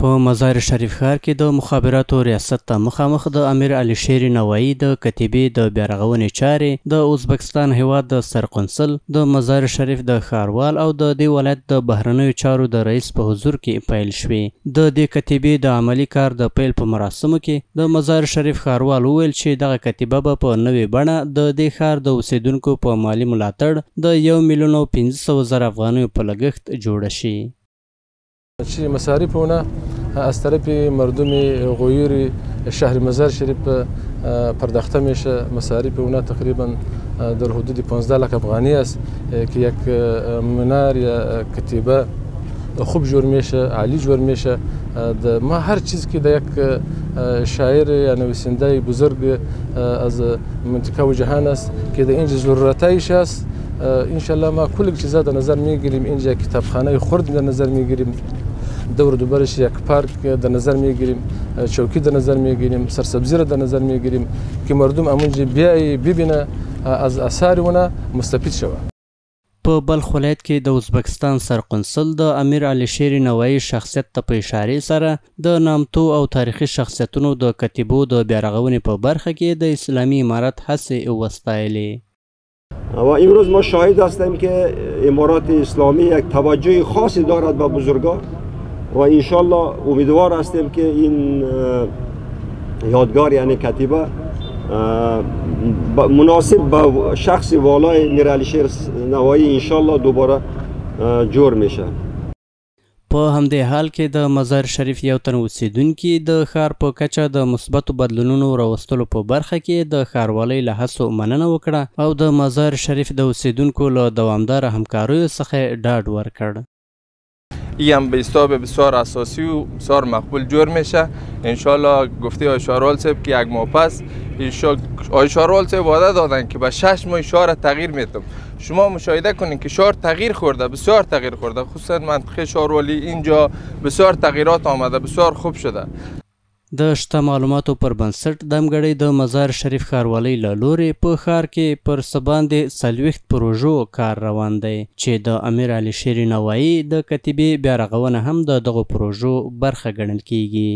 په مزار شریف ښار کې د مخابراتو ریاست ته مخامخ د امیر علي شیر نوایی د کتیبې د بیارغونې چارې د ازبکستان هیواد د سرقنصل د مزار شریف د ښاروال او د دې ولایت د بهرنیو چارو د رئیس په حضور کې پیل شوې. د دې کتیبې د عملي کار د پیل په مراسمو کې د مزار شریف ښاروال وویل چې دغه کتیبه به په نوې بڼه د دې ښار د اوسیدونکو په مالي ملاتړ د 1,500,000 افغانیو په لګښت جوړه شي. مصاريف هنا از طرف مردم غیور شهر مزار شریف پرداخته میشه. مصاريف هنا تقریبا در حدود 15 لک افغانی است که یک منار یا کتیبه خوب جور میشه، عالی جور میشه. ما هر چیز که در یک شاعر یا نویسنده بزرگ از منطقه و جهان است که در اینجا ضرورتایش است، انشالله ما کل چیزا در نظر میگیریم. اینجا کتابخانه خرد در نظر میگیریم، دور دوبرش یک پارک در نظر میگیریم، چوکی در نظر میگیریم، سرسبزی را در نظر میگیریم که مردم امونجا بیای ببینه از آثار اونه مستفید شوه. په بلخ ولایت کې د ازبکستان سرقنصل د امیر علي شیر نوایی شخصیت ته په اشارې سره د نامتو او تاریخي شخصیتونو د کتیبو د بیارغونې په برخه کې د اسلامی امارت هڅې وستایلې. و امروز ما شاهد هستیم که امارات اسلامی یک توجه خاصی دارد به بزرگان و انشالله امیدوار هستیم که این یادگار یعنی کتیبه مناسب به شخص والای امیر علی شیر نوایی انشالله دوباره جور میشه. په همدې حال کې د مزار شریف یو تن اوسیدونکي د ښار په کچه د مثبتو بدلونونو راوستلو په برخه کې د ښاروالۍ له هڅو مننه وکړه او د مزار شریف د اوسیدونکو له دوامداره همکاریو څخه ډاډ ورکړ. این هم به حساب بسیار اساسی و بسیار مقبول جور میشه. انشالله گفته آقای شهروال صاحب که یک ماه پس آقای شهروال صاحب وعده دادن که به 6 ماه شهر تغییر میتم. شما مشاهده کنین که شهر تغییر خورده، بسیار تغییر خورده، خصوصا منطقه شهروالی اینجا بسیار تغییرات آمده، بسیار خوب شده. د شته معلوماتو پر بنسټ دمګړۍ د مزار شریف ښاروالۍ له لورې په ښار کې پر څه باندې 40 پروژو کار روان دی چې د امیر علي شیر نوایی د کتیبې بیارغونه هم د دغو پروژو برخه ګڼل کیږي.